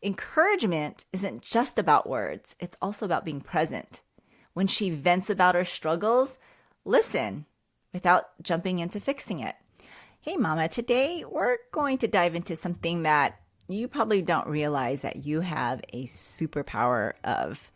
encouragement isn't just about words. It's also about being present. When she vents about her struggles, listen without jumping into fixing it. Hey, Mama, today we're going to dive into something that you probably don't realize that you have a superpower of.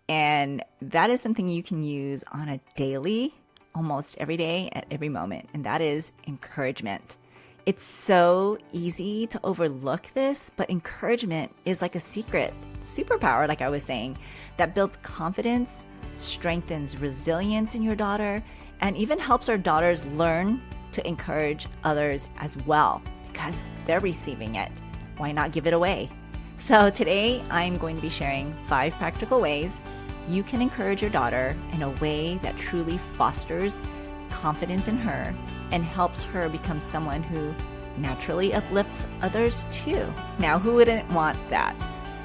And that is something you can use on a daily, almost every day, at every moment. And that is encouragement. It's so easy to overlook this, but encouragement is like a secret superpower, like I was saying, that builds confidence, strengthens resilience in your daughter, and even helps our daughters learn to encourage others as well because they're receiving it. Why not give it away? So today I'm going to be sharing 5 practical ways you can encourage your daughter in a way that truly fosters confidence in her and helps her become someone who naturally uplifts others too. Now, who wouldn't want that?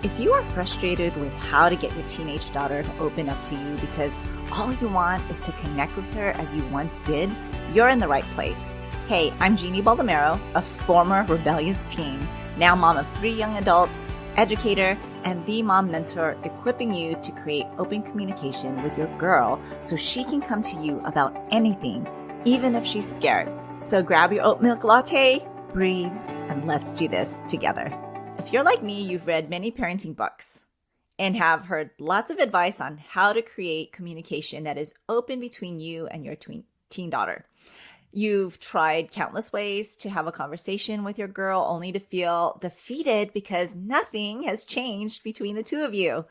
If you are frustrated with how to get your teenage daughter to open up to you because all you want is to connect with her as you once did, you're in the right place. Hey, I'm Jeannie Baldomero, a former rebellious teen, now mom of 3 young adults, educator, and the mom mentor, equipping you to create open communication with your girl so she can come to you about anything, even if she's scared. So grab your oat milk latte, breathe, and let's do this together. If you're like me, you've read many parenting books and have heard lots of advice on how to create communication that is open between you and your teen daughter. You've tried countless ways to have a conversation with your girl only to feel defeated because nothing has changed between the two of you.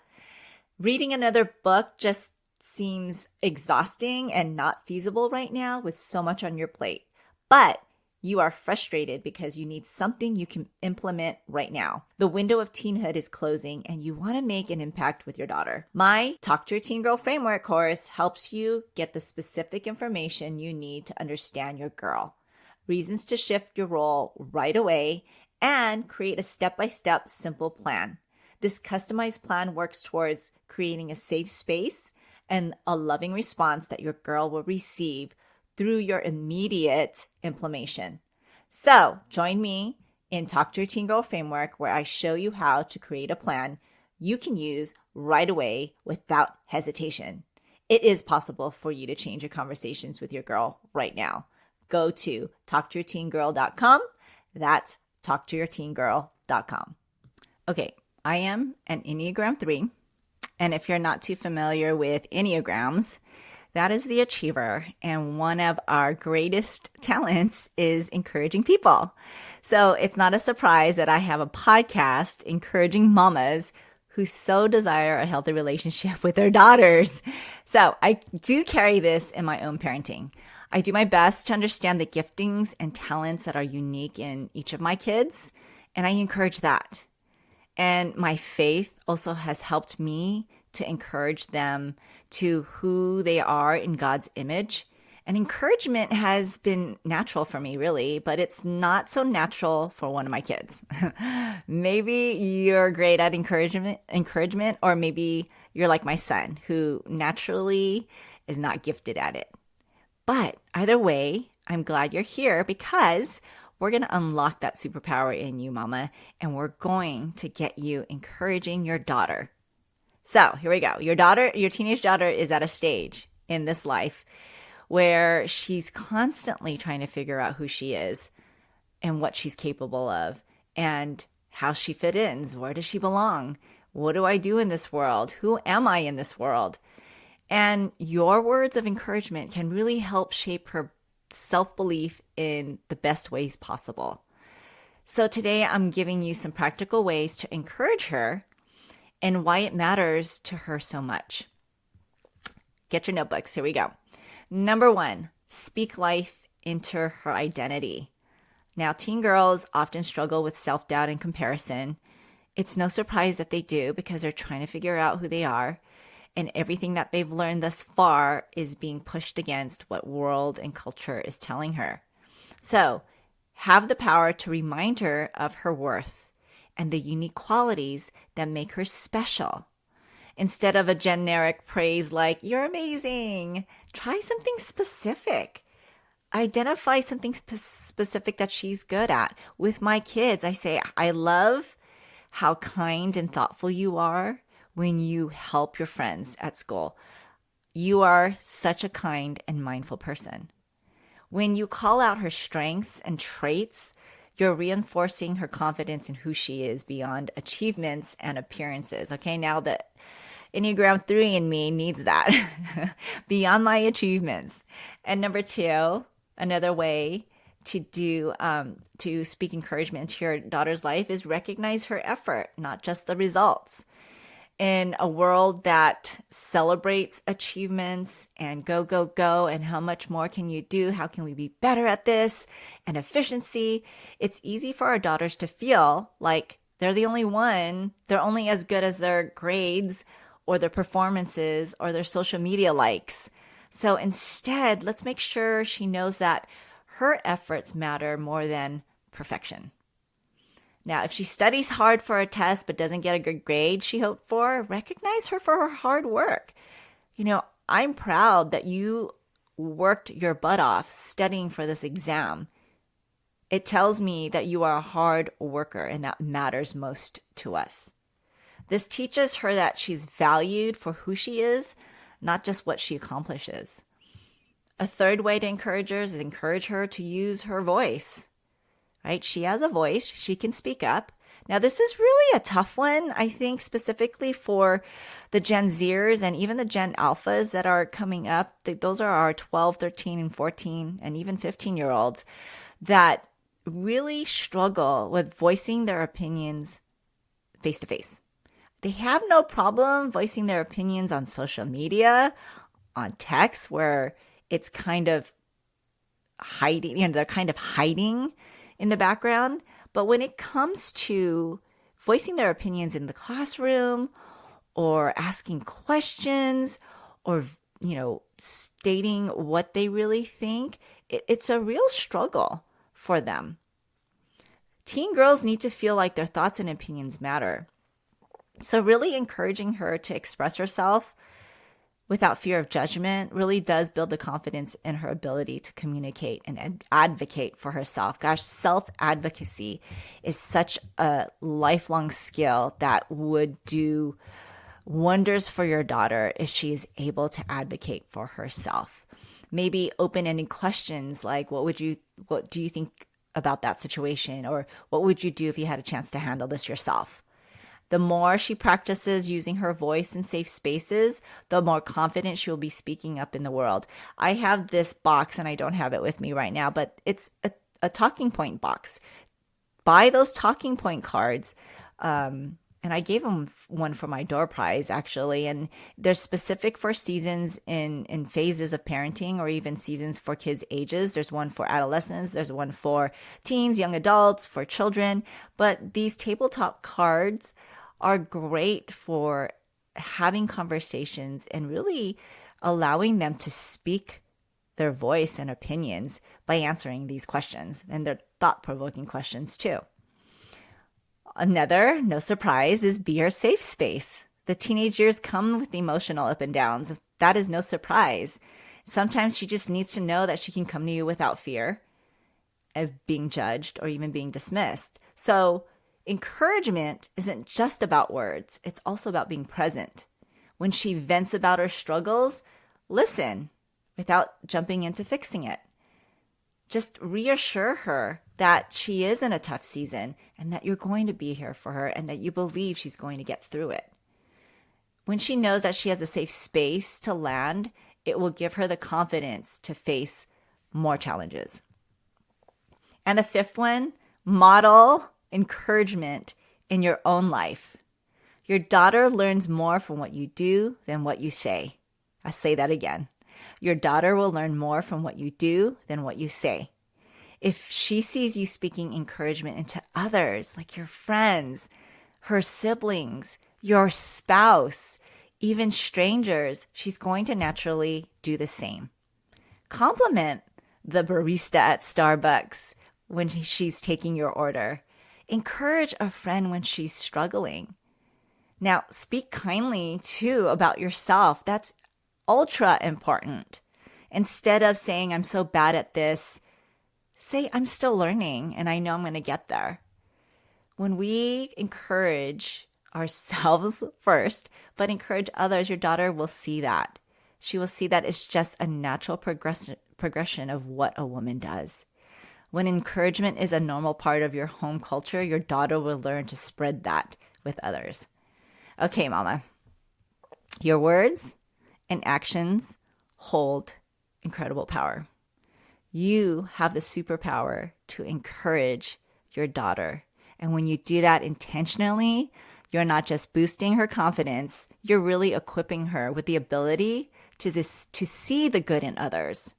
Reading another book just seems exhausting and not feasible right now with so much on your plate. But you are frustrated because you need something you can implement right now. The window of teenhood is closing and you want to make an impact with your daughter. My Talk to Your Teen Girl framework course helps you get the specific information you need to understand your girl, reasons to shift your role right away, and create a step-by-step simple plan. This customized plan works towards creating a safe space and a loving response that your girl will receive through your immediate implementation. So join me in Talk to Your Teen Girl framework where I show you how to create a plan you can use right away without hesitation. It is possible for you to change your conversations with your girl right now. Go to talktoyourteengirl.com. That's talktoyourteengirl.com. Okay, I am an Enneagram 3. And if you're not too familiar with Enneagrams, that is the achiever, and one of our greatest talents is encouraging people. So it's not a surprise that I have a podcast encouraging mamas who so desire a healthy relationship with their daughters. So I do carry this in my own parenting. I do my best to understand the giftings and talents that are unique in each of my kids, and I encourage that. And my faith also has helped me to encourage them to who they are in God's image. And encouragement has been natural for me, really, but it's not so natural for one of my kids. Maybe you're great at encouragement, or maybe you're like my son, who naturally is not gifted at it. But either way, I'm glad you're here because we're going to unlock that superpower in you, Mama, and we're going to get you encouraging your daughter. So here we go. Your teenage daughter is at a stage in this life where she's constantly trying to figure out who she is and what she's capable of and how she fit in. Where does she belong? What do I do in this world? Who am I in this world? And your words of encouragement can really help shape her self-belief in the best ways possible. So today I'm giving you some practical ways to encourage her and why it matters to her so much. Get your notebooks. Here we go. Number 1, speak life into her identity. Now, teen girls often struggle with self-doubt and comparison. It's no surprise that they do because they're trying to figure out who they are, and everything that they've learned thus far is being pushed against what world and culture is telling her. So, have the power to remind her of her worth and the unique qualities that make her special. Instead of a generic praise like, "You're amazing," try something specific. Identify something specific that she's good at. With my kids, I say, "I love how kind and thoughtful you are when you help your friends at school. You are such a kind and mindful person. When you call out her strengths and traits, you're reinforcing her confidence in who she is beyond achievements and appearances. Okay, now the Enneagram 3 in me needs that beyond my achievements. And number 2, another way to speak encouragement into your daughter's life is recognize her effort, not just the results. In a world that celebrates achievements and go, go, go, and how much more can you do? How can we be better at this? And efficiency, it's easy for our daughters to feel like they're the only one. They're only as good as their grades or their performances or their social media likes. So instead, let's make sure she knows that her efforts matter more than perfection. Now, if she studies hard for a test but doesn't get a good grade she hoped for, recognize her for her hard work. I'm proud that you worked your butt off studying for this exam. It tells me that you are a hard worker, and that matters most to us. This teaches her that she's valued for who she is, not just what she accomplishes. A third way to encourage her is encourage her to use her voice. Right? She has a voice. She can speak up. Now, this is really a tough one, I think, specifically for the Gen Zers and even the Gen Alphas that are coming up. Those are our 12, 13, and 14, and even 15-year-olds that really struggle with voicing their opinions face-to-face. They have no problem voicing their opinions on social media, on text, where it's kind of hiding, they're kind of hiding in the background. But when it comes to voicing their opinions in the classroom or asking questions or, stating what they really think, it's a real struggle for them. Teen girls need to feel like their thoughts and opinions matter. So really encouraging her to express herself without fear of judgment really does build the confidence in her ability to communicate and advocate for herself. Gosh, self-advocacy is such a lifelong skill that would do wonders for your daughter if she is able to advocate for herself. Maybe open-ended questions like, what do you think about that situation? Or what would you do if you had a chance to handle this yourself? The more she practices using her voice in safe spaces, the more confident she will be speaking up in the world. I have this box, and I don't have it with me right now, but it's a talking point box. Buy those talking point cards. And I gave them one for my door prize, actually. And they're specific for seasons in phases of parenting or even seasons for kids' ages. There's one for adolescents. There's one for teens, young adults, for children. But these tabletop cards are great for having conversations and really allowing them to speak their voice and opinions by answering these questions. And they're thought-provoking questions too. Another, no surprise, is be her safe space. The teenage years come with emotional up and downs. That is no surprise. Sometimes she just needs to know that she can come to you without fear of being judged or even being dismissed. So encouragement isn't just about words. It's also about being present. When she vents about her struggles, listen without jumping into fixing it. Just reassure her that she is in a tough season and that you're going to be here for her and that you believe she's going to get through it. When she knows that she has a safe space to land, it will give her the confidence to face more challenges. And the fifth one, model encouragement in your own life. Your daughter learns more from what you do than what you say. I say that again. Your daughter will learn more from what you do than what you say. If she sees you speaking encouragement into others, like your friends, her siblings, your spouse, even strangers, she's going to naturally do the same. Compliment the barista at Starbucks when she's taking your order. Encourage a friend when she's struggling. Now, speak kindly, too, about yourself. That's ultra important. Instead of saying, I'm so bad at this, say, I'm still learning and I know I'm going to get there. When we encourage ourselves first, but encourage others, your daughter will see that. She will see that it's just a natural progression of what a woman does. When encouragement is a normal part of your home culture, your daughter will learn to spread that with others. Okay, mama. Your words and actions hold incredible power. You have the superpower to encourage your daughter. And when you do that intentionally, you're not just boosting her confidence, you're really equipping her with the ability to see the good in others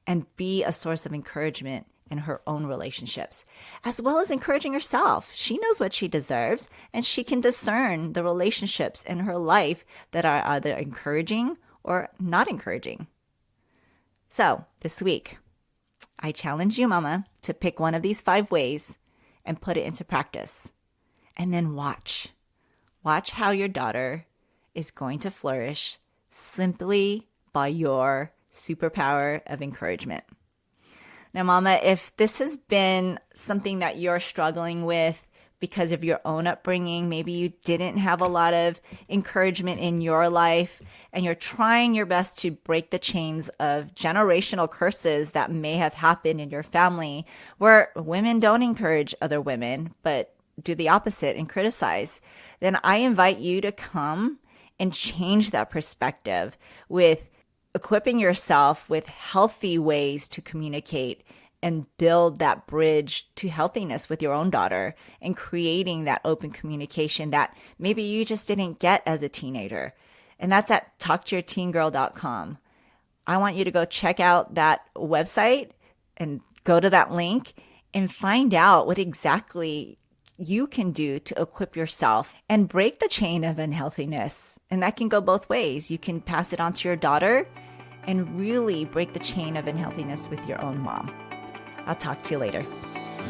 and be a source of encouragement in her own relationships, as well as encouraging herself. She knows what she deserves, and she can discern the relationships in her life that are either encouraging or not encouraging. So this week, I challenge you, mama, to pick one of these 5 ways and put it into practice. And then watch. Watch how your daughter is going to flourish simply by your superpower of encouragement. Now, mama, if this has been something that you're struggling with because of your own upbringing, maybe you didn't have a lot of encouragement in your life, and you're trying your best to break the chains of generational curses that may have happened in your family, where women don't encourage other women, but do the opposite and criticize, then I invite you to come and change that perspective with equipping yourself with healthy ways to communicate and build that bridge to healthiness with your own daughter, and creating that open communication that maybe you just didn't get as a teenager. And that's at talktoyourteengirl.com. I want you to go check out that website and go to that link and find out what exactly you can do to equip yourself and break the chain of unhealthiness. And that can go both ways. You can pass it on to your daughter and really break the chain of unhealthiness with your own mom. I'll talk to you later.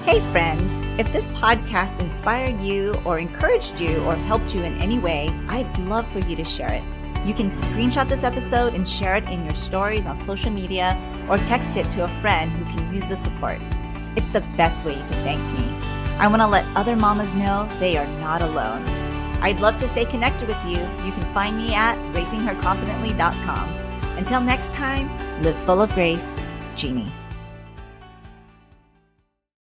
Hey friend, if this podcast inspired you or encouraged you or helped you in any way, I'd love for you to share it. You can screenshot this episode and share it in your stories on social media, or text it to a friend who can use the support. It's the best way you can thank me. I want to let other mamas know they are not alone. I'd love to stay connected with you. You can find me at raisingherconfidently.com. Until next time, live full of grace, Jeannie.